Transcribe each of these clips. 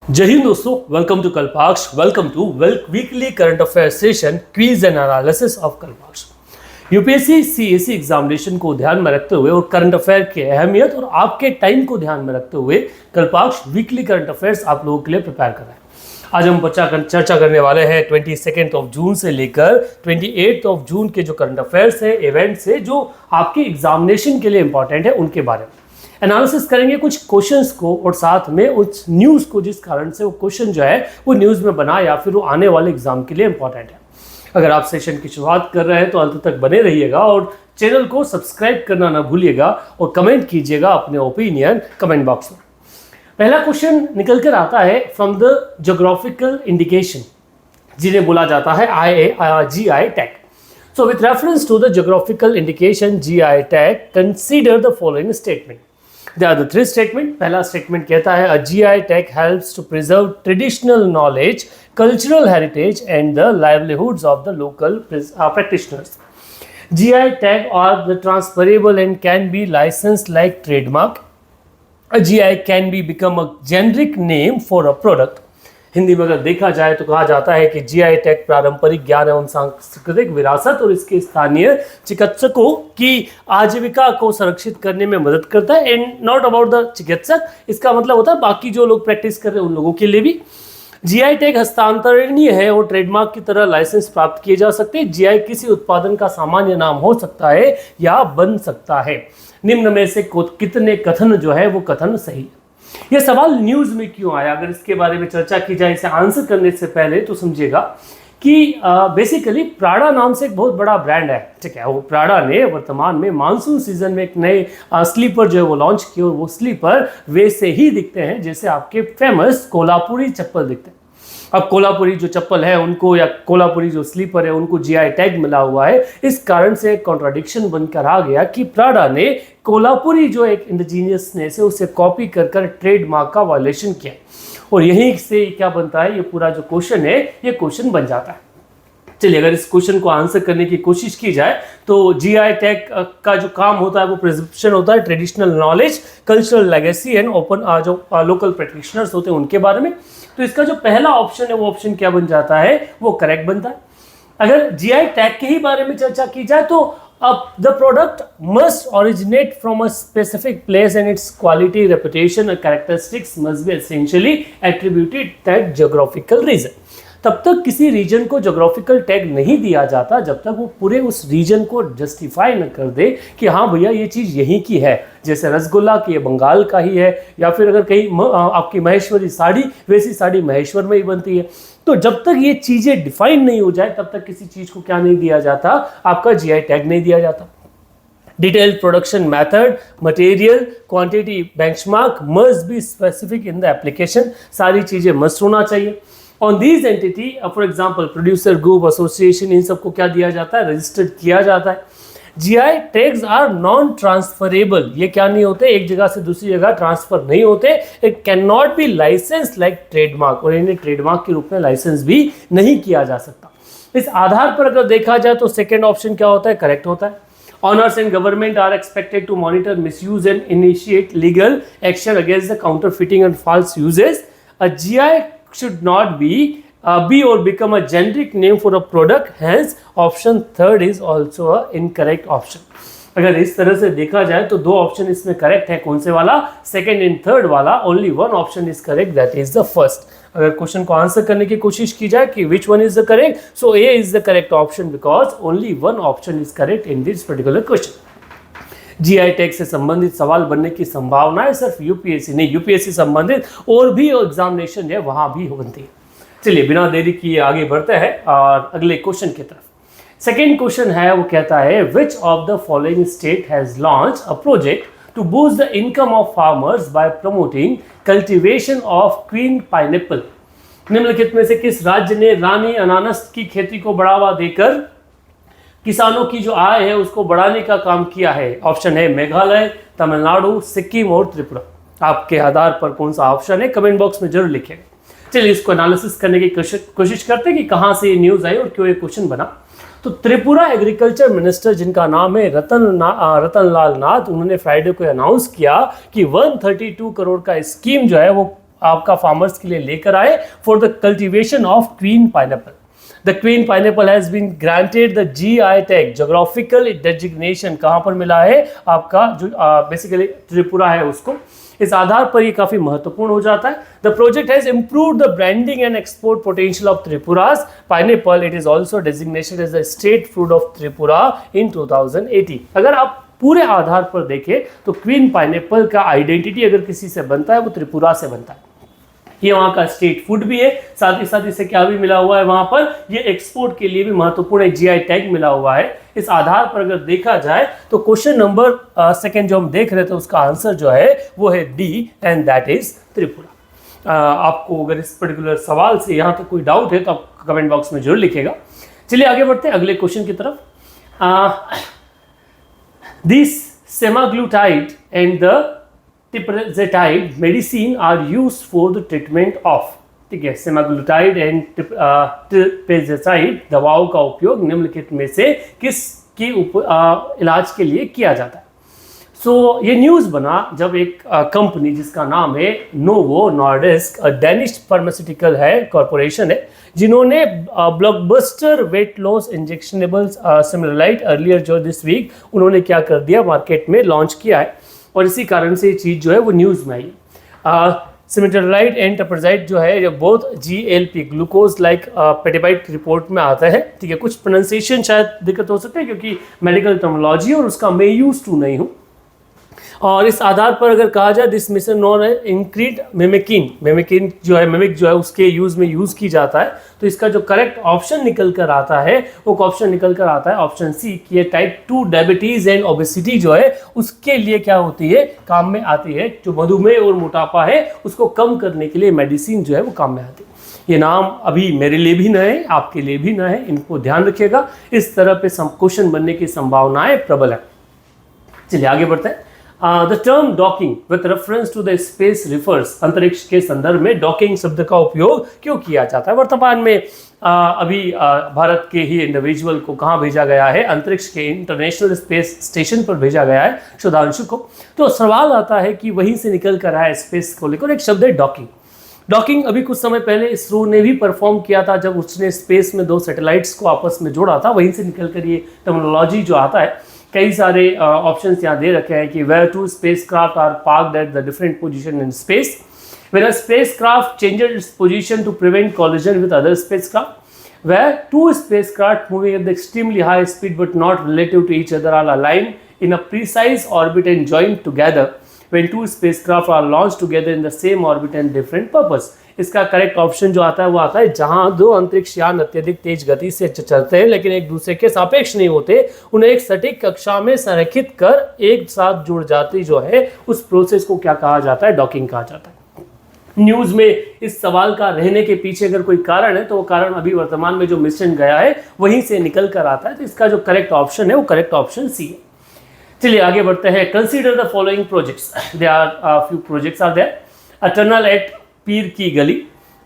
जय हिंद दोस्तों, welcome to Kalpaksh. Welcome to weekly current affair session quiz and analysis of Kalpaksh. UPSC CSC examination को ध्यान में रखते हुए और करंट अफेयर की अहमियत और आपके टाइम को ध्यान में रखते हुए कल्पाक्ष वीकली करंट अफेयर्स आप लोगों के लिए प्रिपेयर कर रहे हैं। आज हम चर्चा करने वाले हैं 22 जून से लेकर 28 जून के जो करंट अफेयर्स है, इवेंट्स है जो आपके एग्जामिनेशन के लिए इंपॉर्टेंट है, उनके बारे में एनालिसिस करेंगे कुछ क्वेश्चंस को और साथ में उस न्यूज़ को जिस कारण से वो क्वेश्चन जो है वो न्यूज़ में बना या फिर वो आने वाले एग्जाम के लिए इंपॉर्टेंट है। अगर आप सेशन की शुरुआत कर रहे हैं तो अंत तक बने रहिएगा और चैनल को सब्सक्राइब करना ना भूलिएगा और कमेंट कीजिएगा अपने ओपिनियन कमेंट बॉक्स में। पहला क्वेश्चन निकल कर आता है फ्रॉम द ज्योग्राफिकल इंडिकेशन, जिन्हें बोला जाता है GI tag. So with reference to the geographical indication GI tag, consider the following statement. There are the three statements. पहला statement कहता है a GI tag helps to preserve traditional knowledge, cultural heritage and the livelihoods of the local practitioners. GI tag are the transferable and can be licensed like trademark. A GI can be become a generic name for a product. Hindi में अगर देखा जाए तो कहा जाता है कि GI tag पारंपरिक ज्ञान एवं सांस्कृतिक विरासत और इसके स्थानीय चिकित्सकों की आजीविका को संरक्षित करने में मदद करता है। एंड नॉट अबाउट द चिकित्सक, इसका मतलब होता है बाकी जो लोग प्रैक्टिस कर रहे हैं उन लोगों के लिए भी। जीआई टैग हस्तांतरणीय है और ट्रेडमार्क की तरह लाइसेंस प्राप्त किए जा सकते हैं। जीआई किसी उत्पादन का सामान्य नाम हो सकता है या बन सकता है। निम्न में से कितने कथन जो है वो कथन सही है? यह सवाल न्यूज में क्यों आया, अगर इसके बारे में चर्चा की जाए इसे आंसर करने से पहले तो समझिएगा कि बेसिकली प्राडा नाम से एक बहुत बड़ा ब्रांड है, ठीक है। वो प्राडा ने वर्तमान में मानसून सीजन में एक नए स्लीपर जो है वो लॉन्च किए और वो स्लीपर वैसे ही दिखते हैं जैसे आपके फेमस कोल्हापुरी चप्पल दिखते हैं। अब कोल्हापुरी जो चप्पल है उनको या कोल्हापुरी जो स्लीपर है उनको जीआई टैग मिला हुआ है। इस कारण से एक कॉन्ट्राडिक्शन बनकर आ गया कि प्राडा ने कोल्हापुरी जो एक इंडिजीनियसनेस है उसे कॉपी कर ट्रेडमार्क का वायलेशन किया और यहीं से क्या बनता है, ये पूरा जो क्वेश्चन है ये क्वेश्चन बन जाता है। चलिए, अगर इस क्वेश्चन को आंसर करने की कोशिश की जाए तो जीआई टैग का जो काम होता है वो प्रिजर्वेशन होता है traditional knowledge, cultural legacy and open जो लोकल प्रैक्टिशनर्स होते हैं उनके बारे में। तो इसका जो पहला ऑप्शन है वो ऑप्शन क्या बन जाता है, वो करेक्ट बनता है। अगर जीआई टैग के ही बारे में चर्चा की जाए तो अब the product must originate from a specific place and its quality, reputation और characteristics must be essentially attributed that geographical region. तब तक किसी रीजन को ज्योग्राफिकल टैग नहीं दिया जाता जब तक वो पूरे उस रीजन को जस्टिफाई न कर दे कि हाँ भैया ये चीज़ यहीं की है। जैसे रसगुल्ला की ये बंगाल का ही है, या फिर अगर कहीं आपकी महेश्वरी साड़ी, वैसी साड़ी महेश्वर में ही बनती है। तो जब तक ये चीज़ें डिफाइन नहीं हो जाए तब तक किसी चीज़ को क्या नहीं दिया जाता, आपका जीआई टैग नहीं दिया जाता। Detailed production method, material, quantity, benchmark must be specific in the application. सारी चीज़ें मस्ट होना चाहिए। On these entity, for example producer group, association, इन सबको क्या दिया जाता है, रजिस्टर्ड किया जाता है। GI tags are non transferable, ये क्या नहीं होते, एक जगह से दूसरी जगह ट्रांसफर नहीं होते। It can not be license like trademark, और इन्हें ट्रेडमार्क के रूप में लाइसेंस भी नहीं किया जा सकता। इस आधार पर अगर देखा जाए तो सेकेंड ऑप्शन क्या होता है, करेक्ट होता है। Honors and government are expected to monitor misuse and initiate legal action against the counterfeiting and false uses. A GI should not be or become a generic name for a product. Hence, option third is also a incorrect option. अगर इस तरह से देखा जाए तो दो option इसमें correct है। कौन से वाला, सेकेंड एंड थर्ड वाला। Only one option is correct, that is the first. अगर क्वेश्चन को आंसर करने की कोशिश की जाए कि which one is the correct, so A is the correct option because only one option is correct in this particular question. GI tag से संबंधित सवाल बनने की संभावना है सिर्फ यूपीएससी नहीं, यूपीएससी संबंधित और भी एग्जामिनेशन है वहां भी बनती है। चलिए, बिना देरी किए आगे बढ़ते हैं और अगले क्वेश्चन की तरफ। सेकेंड क्वेश्चन है, वो कहता है which of the following state has launch a project to boost the income of farmers by promoting cultivation of queen pineapple. निम्नलिखित में से किस राज्य ने रानी अनानस की खेती को बढ़ावा देकर किसानों की जो आय है उसको बढ़ाने का काम किया है? ऑप्शन है मेघालय, तमिलनाडु, सिक्किम और त्रिपुरा। आपके आधार पर कौन सा ऑप्शन है कमेंट बॉक्स में जरूर लिखेगा। चलिए, इसको एनालिसिस करने की कोशिश करते हैं कि कहां से ये न्यूज आई और क्यों ये क्वेश्चन बना। तो त्रिपुरा एग्रीकल्चर मिनिस्टर, जिनका नाम है रतन लाल नाथ, उन्होंने फ्राइडे को अनाउंस किया कि 132 करोड़ का स्कीम जो है वो आपका फार्मर्स के लिए लेकर आए for the cultivation of queen pineapple. The queen pineapple has been granted the GI tag, geographical designation. कहाँ पर मिला है? आपका जो बेसिकली त्रिपुरा है उसको। इस आधार पर ये काफी महत्वपूर्ण हो जाता है। The project has improved the branding and export potential of Tripura's pineapple. It is also designated as the state fruit of Tripura in 2018। अगर आप पूरे आधार पर देखें तो क्वीन पाइनएप्पल का आइडेंटिटी अगर किसी से बनता है वो त्रिपुरा से बनता है। ये वहाँ का स्टेट फूड भी है, साथ ही साथ इसे क्या भी मिला हुआ है वहाँ पर, ये एक्सपोर्ट के लिए भी महत्वपूर्ण एक GI टैग मिला हुआ है। इस आधार पर अगर देखा जाए तो क्वेश्चन नंबर सेकंड जो हम देख रहे थे उसका आंसर जो है वो है D and that is Tripura. आपको अगर इस पर्टिकुलर सवाल से यहाँ तक कोई डाउट है तो आप कमेंट बॉक्स में जरूर लिखेगा। चलिए आगे बढ़ते हैं अगले क्वेश्चन की तरफ। This semaglutide and the tirzepatide medicine are used for the treatment of, ठीक है, सेमाग्लूटाइड एंड टिर्पेज़ेटाइड दवाओं का उपयोग निम्नलिखित में से किसके इलाज के लिए किया जाता है? सो ये न्यूज़ बना जब एक कंपनी जिसका नाम है नोवो नॉर्डिस्क, डेनिश फार्मास्यूटिकल है कॉरपोरेशन है, जिन्होंने blockbuster weight loss injectables semaglutide earlier जो दिस वीक उन्होंने क्या कर दिया, मार्केट में लॉन्च किया है और इसी कारण से ये चीज़ जो है वो न्यूज़ में आई। सेमाग्लूटाइड एंड टिर्पेज़ेटाइड जो है ये both GLP glucose like peptide report में आता है, ठीक है। कुछ प्रोनाउंसिएशन शायद दिक्कत हो सकती है क्योंकि मेडिकल टर्मिनोलॉजी और उसका मैं यूज टू नहीं हूँ। और इस आधार पर अगर कहा जाए दिस मिशन नॉन है इंक्रीड मेमेकिन जो है मेमिक जो है उसके यूज में यूज की जाता है। तो इसका जो करेक्ट ऑप्शन निकल कर आता है वो ऑप्शन निकल कर आता है ऑप्शन सी कि ये टाइप 2 डायबिटीज एंड ओबेसिटी जो है उसके लिए क्या होती है, काम में आती है। जो मधुमेह और मोटापा है उसको कम करने के लिए मेडिसिन जो है वो काम में आती है। ये नाम अभी मेरे लिए भी न है, आपके लिए भी न है, इनको ध्यान रखिएगा। इस तरह पे क्वेश्चन बनने की संभावनाएं प्रबल है। चलिए आगे बढ़ते हैं। The term docking with reference to the space refers, अंतरिक्ष के संदर्भ में डॉकिंग शब्द का उपयोग क्यों किया जाता है? वर्तमान में अभी भारत के ही इंडिविजुअल को कहाँ भेजा गया है? अंतरिक्ष के इंटरनेशनल स्पेस स्टेशन पर भेजा गया है सुधांशु को। तो सवाल आता है कि वहीं से निकल कर आया स्पेस को लेकर एक शब्द है डॉकिंग। डॉकिंग अभी कुछ समय पहले इसरो ने भी परफॉर्म किया था जब उसने स्पेस में 2 सैटेलाइट्स को आपस में जोड़ा था, वहीं से निकल कर ये टर्मिनोलॉजी जो आता है। कई सारे ऑप्शंस यहाँ दे रखे हैं कि where 2 spacecraft are parked at the different position in space, when a spacecraft changes its position to prevent collision with other spacecraft, where 2 spacecraft moving at the extremely high speed but not relative to each other are aligned in a precise orbit and joined together, when 2 spacecraft are launched together in the same orbit and different purpose। इसका correct option जो आता है वो आता है जहां 2 अंतरिक्ष यान अत्यधिक तेज गति से चलते हैं लेकिन एक दूसरे के सापेक्ष नहीं होते, उन्हें एक सटीक कक्षा में संरेखित कर एक साथ जुड़ जाती जो है उस प्रोसेस को क्या कहा जाता है? डॉकिंग कहा जाता है। न्यूज में इस सवाल का रहने के पीछे अगर कोई कारण है तो वो कारण अभी वर्तमान में जो मिशन गया है वहीं से निकल कर आता है। तो इसका जो करेक्ट ऑप्शन है वो करेक्ट ऑप्शन सी है। चलिए आगे बढ़ते हैं। Consider the following projects, there are few projects are there. A tunnel at Pir ki Gali,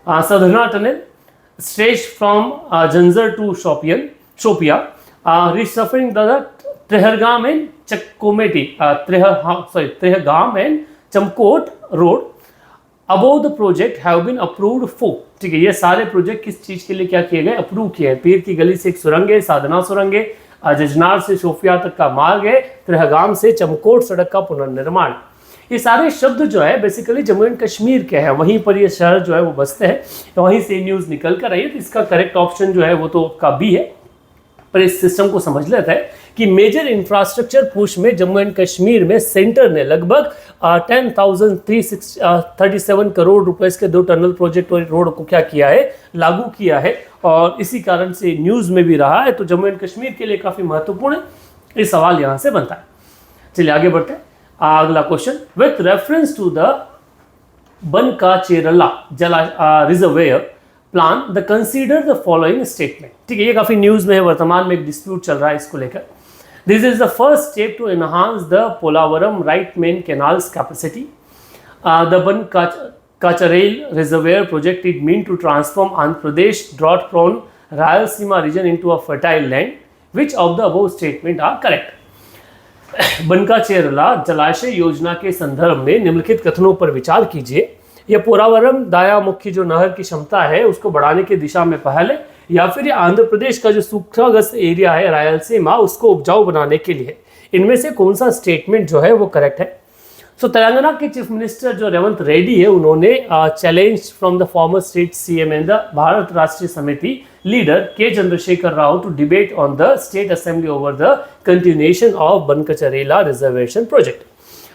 Sadhna tunnel stretch from Janjar to Shopian, resurfacing the Trehgam and Chakkometi, Trehgam and Chamkot road. Above the project have been approved for, ठीक है, ये सारे project किस चीज के लिए क्या किए गए? अप्रूव किए हैं। पीर की गली से एक सुरंग है, साधना सुरंग है, जजनार से शोपिया तक का मार्ग है, त्रेहगाम से चमकोट सड़क का पुनर्निर्माण। ये सारे शब्द जो है बेसिकली जम्मू एंड कश्मीर के हैं, वहीं पर ये शहर जो है वो बसते हैं, तो वहीं से न्यूज़ निकल कर रही है। तो इसका करेक्ट ऑप्शन जो है वो तो का बी है। पर इस सिस्टम को समझ लेते हैं कि मेजर इंफ्रास्ट्रक्चर पुश में जम्मू एंड कश्मीर में सेंटर ने लगभग 10,337 करोड़ रुपए के 2 टनल प्रोजेक्ट और रोड को क्या किया है? लागू किया है। और इसी कारण से न्यूज़ में भी रहा है, तो जम्मू एंड कश्मीर के लिए काफ़ी महत्वपूर्ण है। ये सवाल यहाँ से बनता है। चलिए आगे बढ़ते हैं। अगला question, with reference to the Banakacherla reservoir plan the consider the following statement, ठीक है, ये काफी न्यूज में है, वर्तमान में एक डिस्प्यूट चल रहा है इसको लेकर। This is the first step to enhance the Polavaram right main canals capacity. The Banakacherla reservoir project is mean to transform Andhra Pradesh drought prone Rayalaseema region into a fertile land. Which of the above statement are correct? Banakacherla जलाशय योजना के संदर्भ में निम्नलिखित कथनों पर विचार कीजिए। ये पोरावरम दाया मुख्य जो नहर की क्षमता है उसको बढ़ाने की दिशा में पहल है, या फिर ये आंध्र प्रदेश का जो सूखाग्रस्त एरिया है रायलसीमा उसको उपजाऊ बनाने के लिए? इनमें से कौन सा स्टेटमेंट जो है वो करेक्ट है? सो तेलंगाना के चीफ मिनिस्टर जो रेवंत रेड्डी है उन्होंने challenge from the former state CM and the Bharat Rashtra Samithi leader K Chandrashekar Rao to debate on the state assembly over the continuation of Banakacherla reservation project.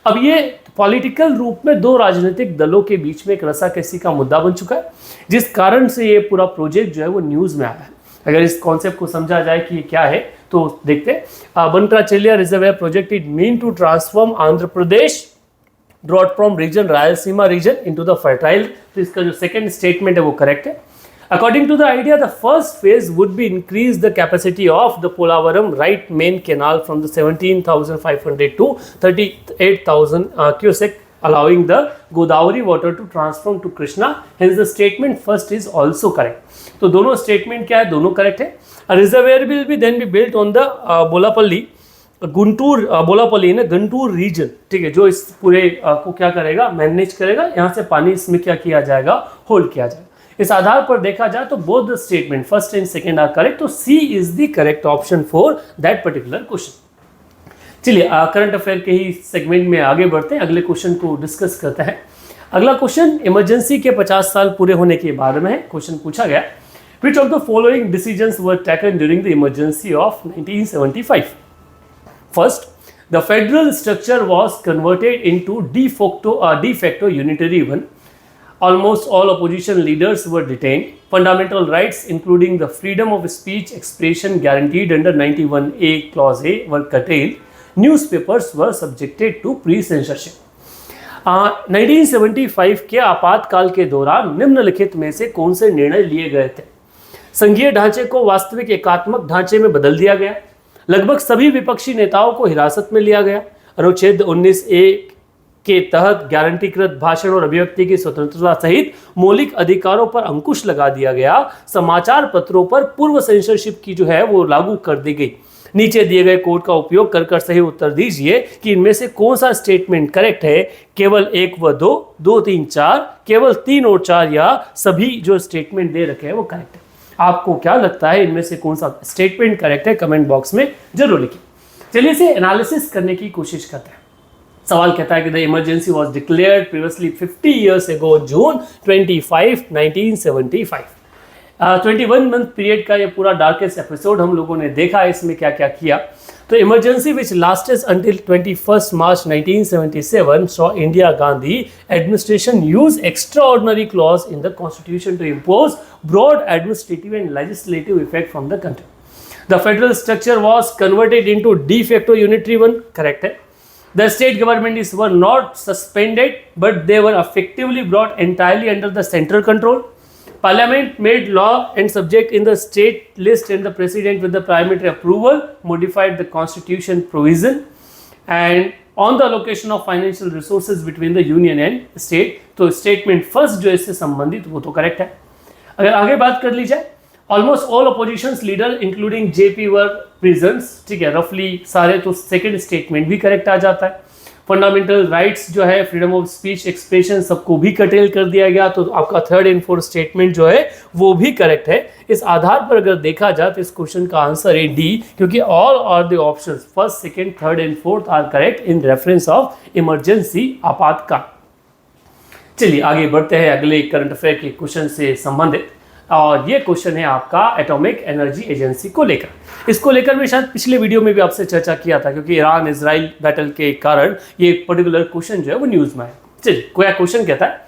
अब ये पॉलिटिकल रूप में दो राजनीतिक दलों के बीच में एक रसाकसी का मुद्दा बन चुका है, जिस कारण से ये पूरा प्रोजेक्ट जो है वो न्यूज में आया है। अगर इस कॉन्सेप्ट को समझा जाए कि ये क्या है तो देखते हैं। Banakacherla reservoir project it mean to transform Andhra Pradesh drought from region Rayalaseema region into the fertile. तो इसका जो सेकंड स्टेटमेंट है वो करेक्ट है। According to the idea, the first phase would be increase the capacity of the Polavaram right main canal from the 17,500 to 38,000 cubic, allowing the Godavari water to transform to Krishna. Hence, the statement first is also correct. तो दोनों statement क्या है? दोनों correct है. A reservoir will be then be built on the Bolapalli, Guntur बोलापल्ली ना Guntur reason, ठीक है, जो इस पूरे को क्या करेगा? मैनेज करेगा। यहाँ से पानी इसमें क्या किया जाएगा? होल्ड किया जाएगा। इस आधार पर देखा जाए तो both the statement first and second are correct. तो C is the correct option for that particular question. चलिए करंट अफेयर के ही सेगमेंट में आगे बढ़ते हैं, अगले क्वेश्चन को डिस्कस करते हैं। अगला क्वेश्चन इमरजेंसी के 50 साल पूरे होने के बारे में है। क्वेश्चन पूछा गया, विच of the following decisions were taken during the emergency of 1975? First, the federal structure was converted into de facto unitary one. Almost all opposition leaders were detained. Fundamental rights, including the freedom of speech expression guaranteed under 91A Clause A, were curtailed. Newspapers were subjected to pre-censorship. 1975 के आपातकाल के दौरान निम्नलिखित में से कौन से निर्णय लिए गए थे? संघीय ढांचे को वास्तविक एकात्मक ढांचे में बदल दिया गया। लगभग सभी विपक्षी नेताओं को हिरासत में लिया गया। अनुच्छेद 19A के तहत गारंटीकृत भाषण और अभिव्यक्ति की स्वतंत्रता सहित मौलिक अधिकारों पर अंकुश लगा दिया गया। समाचार पत्रों पर पूर्व सेंसरशिप की जो है वो लागू कर दी गई। नीचे दिए गए कोड का उपयोग कर सही उत्तर दीजिए कि इनमें से कौन सा स्टेटमेंट करेक्ट है? केवल 1 व 2, 2, 3, 4, केवल 3 और 4, या सभी जो स्टेटमेंट दे रखे हैं वो करेक्ट है? आपको क्या लगता है इनमें से कौन सा स्टेटमेंट करेक्ट है? कमेंट बॉक्स में जरूर लिखिए। चलिए इसे एनालिसिस करने की कोशिश करते हैं। सवाल कहता है कि the emergency was declared previously 50 years ago June 25, 1975। 21 month period का ये पूरा डार्केस्ट एपिसोड हम लोगों ने देखा है। इसमें क्या क्या किया? तो emergency which lasted until 21 March 1977 saw Indira Gandhi administration use extraordinary clause in the constitution to impose broad administrative and legislative effect from the country. The federal structure was converted into de facto unitary one, correct है. The state governments were not suspended, but they were effectively brought entirely under the central control. Parliament made law and subject in the state list, and the president with the parliamentary approval modified the constitution provision and on the allocation of financial resources between the union and state. तो statement first जो इससे संबंधित वो तो correct है। अगर आगे बात कर ली जाए, almost all oppositions leader including JP were prisons, ठीक है, रफली सारे। तो सेकंड स्टेटमेंट भी करेक्ट आ जाता है। फंडामेंटल राइट्स जो है, फ्रीडम ऑफ स्पीच एक्सप्रेशन, सबको भी कटेल कर दिया गया। तो आपका थर्ड एंड फोर्थ स्टेटमेंट जो है वो भी करेक्ट है। इस आधार पर अगर देखा जाए तो इस क्वेश्चन का आंसर है डी, क्योंकि all are the options first, second, third and fourth are correct in reference of emergency, आपातकाल। चलिए आगे बढ़ते हैं अगले करंट अफेयर के क्वेश्चन से संबंधित, और ये क्वेश्चन है आपका एटॉमिक एनर्जी एजेंसी को लेकर। इसको लेकर मैं शायद पिछले वीडियो में भी आपसे चर्चा किया था, क्योंकि ईरान इजराइल बैटल के कारण ये पर्टिकुलर क्वेश्चन जो है वो न्यूज में है। चलिए कोई क्वेश्चन कहता है,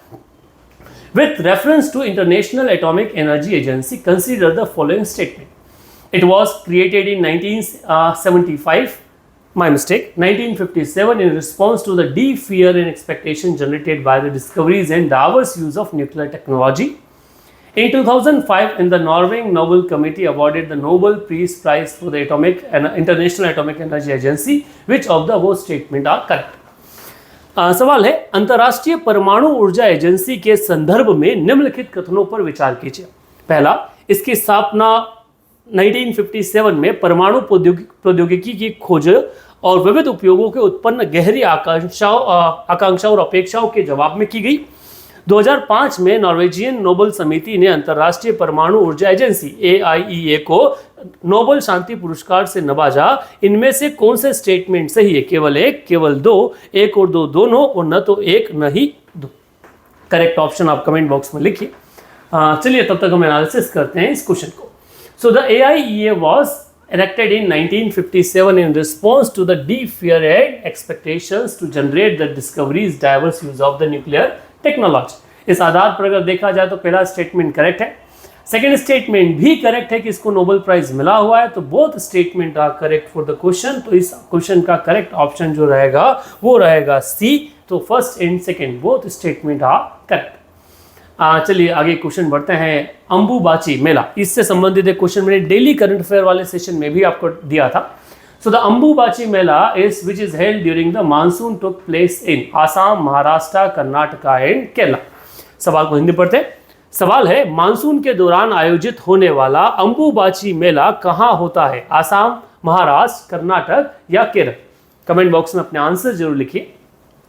with reference to international atomic energy agency consider the following statement. It was created in 1975, my mistake, 1957 in response to the deep fear and expectation generated by the discoveries and diverse use of nuclear technology. In 2005, the Norway Nobel Committee awarded the Nobel Peace Prize for the International Atomic Energy Agency. Which of the above statement are correct? सवाल है, अंतर्राष्ट्रीय परमाणु ऊर्जा agency के संदर्भ में निम्नलिखित कथनों पर विचार कीजिए। पहला, इसकी स्थापना 1957 में परमाणु प्रौद्योगिकी की खोज और विविध उपयोगों के उत्पन्न गहरी आकांक्षाओं और अपेक्षाओं के जवाब में की गई। 2005 में नॉर्वेजियन नोबेल समिति ने अंतर्राष्ट्रीय परमाणु ऊर्जा एजेंसी AIEA को नोबेल शांति पुरस्कार से नवाजा। इनमें से कौन से स्टेटमेंट सही है? केवल एक, केवल दो, एक और दो दोनों, और न तो एक न ही दो। करेक्ट ऑप्शन आप कमेंट बॉक्स में लिखिए। चलिए तब तक हम एनालिसिस करते हैं इस क्वेश्चन को। So the AIEA was erected in 1957 in response to the deep fear and expectations to generate the discoveries diverse use of the nuclear technology। इस आधार पर अगर देखा जाए तो पहला स्टेटमेंट करेक्ट है, सेकेंड स्टेटमेंट भी करेक्ट है कि इसको नोबेल प्राइज मिला हुआ है, तो both statement are correct for the question. तो इस क्वेश्चन का करेक्ट ऑप्शन जो रहेगा वो रहेगा सी। तो first and second both statement are correct. चलिए आगे क्वेश्चन बढ़ते हैं। अंबुबाची मेला, इससे संबंधित एक क्वेश्चन मैंने डेली करंट अफेयर वाले सेशन में भी आपको दिया था। So the Ambubachi Mela is which is held during the monsoon took place in Assam, Maharashtra, Karnataka and Kerala. सवाल को हिंदी पढ़ते हैं। सवाल है, मानसून के दौरान आयोजित होने वाला अंबुबाची मेला कहाँ होता है? आसाम, महाराष्ट्र, कर्नाटक या केरल? कमेंट बॉक्स में अपने आंसर जरूर लिखिए।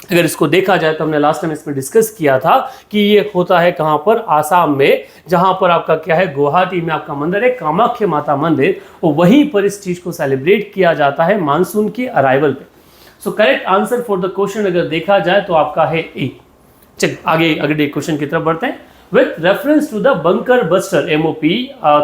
अगर इसको देखा जाए तो हमने लास्ट टाइम इसमें डिस्कस किया था कि ये होता है कहाँ पर? आसाम में, जहाँ पर आपका क्या है, गुवाहाटी में आपका मंदिर है कामाख्या माता मंदिर, और वहीं पर इस चीज को सेलिब्रेट किया जाता है मानसून की अराइवल पे। So correct answer for the question अगर देखा जाए तो आपका है ए। चलिए आगे अगले क्वेश्चन की तरफ बढ़ते हैं। With reference to the bunker buster MOP,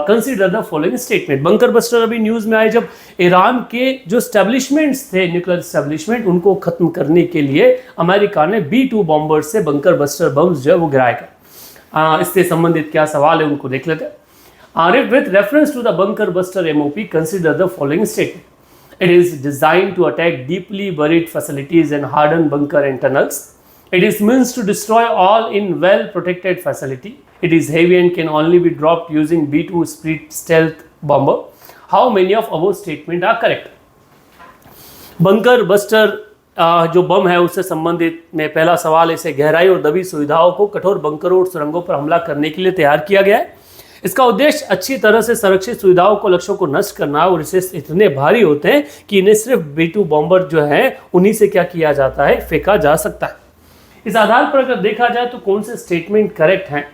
consider the following statement। bunker buster अभी न्यूज में आए जब ईरान के जो स्टैब्लिशमेंट्स थे, न्यूक्लियर स्टैब्लिशमेंट, उनको खत्म करने के लिए अमेरिका ने B-2 बॉम्बर से बंकर बस्टर बम्स जो है वो गिराए गए। इससे संबंधित क्या सवाल है उनको देख लेते हैं। With reference to the bunker buster MOP, consider the following statement। It is designed to attack deeply buried facilities and hardened bunker and tunnels। It is meant to destroy all in well-protected facility। It is heavy and can only be dropped using B-2 Spirit stealth bomber। How many of our statement are correct? Bunker buster जो बम है उससे संबंधित में पहला सवाल, इसे गहराई और दबी सुविधाओं को कठोर बंकरों और सुरंगों पर हमला करने के लिए तैयार किया गया है। इसका उद्देश्य अच्छी तरह से संरक्षित सुविधाओं को, लक्ष्यों को नष्ट करना, और इसे इतने भारी होते हैं कि इन्हें सिर्फ B-2 बॉम्बर जो है उन्हीं से क्या किया जाता है, फेंका जा सकता है। इस आधार पर अगर देखा जाए तो कौन से स्टेटमेंट करेक्ट हैं?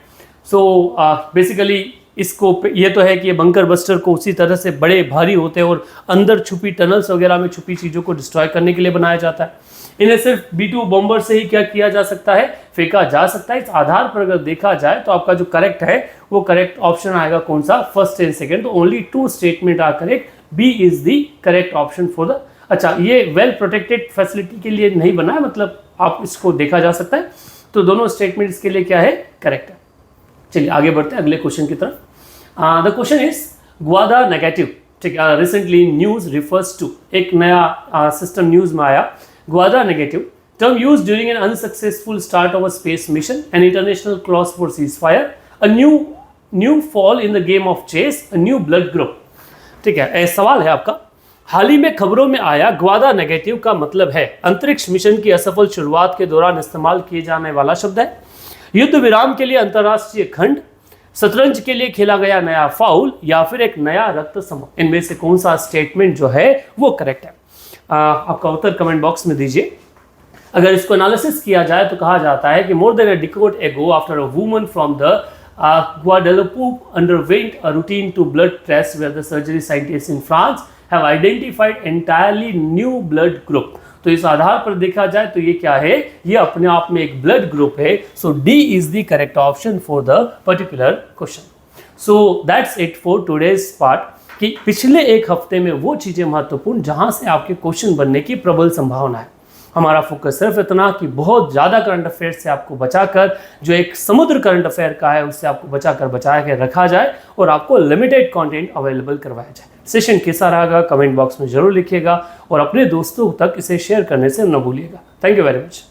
सो बेसिकली इसको ये तो है कि ये बंकर बस्टर को उसी तरह से बड़े भारी होते हैं और अंदर छुपी टनल्स वगैरह में छुपी चीज़ों को डिस्ट्रॉय करने के लिए बनाया जाता है। इन्हें सिर्फ B-2 बॉम्बर से ही क्या किया जा सकता है, फेंका जा सकता है। इस आधार पर अगर देखा जाए तो आपका जो करेक्ट है वो करेक्ट ऑप्शन आएगा कौन सा? First and second. तो only 2 statement are correct. B is the correct option for the. अच्छा, ये वेल प्रोटेक्टेड फैसिलिटी के लिए नहीं बना है, मतलब आप इसको देखा जा सकता है। तो दोनों स्टेटमेंट इसके लिए क्या है, करेक्ट है। चलिए आगे बढ़ते हैं अगले क्वेश्चन की तरफ। The question is Gwada negative. ठीक है, रिसेंटली न्यूज रिफर्स टू, एक नया सिस्टम न्यूज में आया, Gwada negative term use during an unsuccessful start of a space mission, an international clause for cease fire, a new fall in the game of chess, a new blood group. ठीक है, सवाल है आपका, हाल ही में खबरों में आया ग्वादा नेगेटिव का मतलब है अंतरिक्ष मिशन की असफल शुरुआत के दौरान इस्तेमाल किए जाने वाला शब्द है, युद्ध विराम के लिए अंतर्राष्ट्रीय खंड, शतरंज के लिए खेला गया नया फाउल, या फिर एक नया रक्त समूह। इनमें से कौन सा स्टेटमेंट जो है वो करेक्ट है? आपका उत्तर कमेंट बॉक्स में दीजिए। अगर इसको एनालिसिस किया जाए तो कहा जाता है कि मोर देन अ डिकेड एगो after a woman from the Guadeloupe underwent a routine to blood test where the surgery scientists in France have identified entirely new blood group। तो इस आधार पर देखा जाए तो ये क्या है, ये अपने आप में एक ब्लड ग्रुप है। So D is the correct option for the particular question. So that's it for today's part कि पिछले एक हफ्ते में वो चीजें महत्वपूर्ण जहां से आपके क्वेश्चन बनने की प्रबल संभावना है। हमारा फोकस सिर्फ इतना कि बहुत ज़्यादा करंट अफेयर से आपको बचाकर, जो एक समुद्र करंट अफेयर का है उससे आपको बचा के रखा जाए और आपको लिमिटेड कंटेंट अवेलेबल करवाया जाए। सेशन कैसा रहेगा कमेंट बॉक्स में जरूर लिखिएगा और अपने दोस्तों तक इसे शेयर करने से न भूलिएगा। Thank you very much.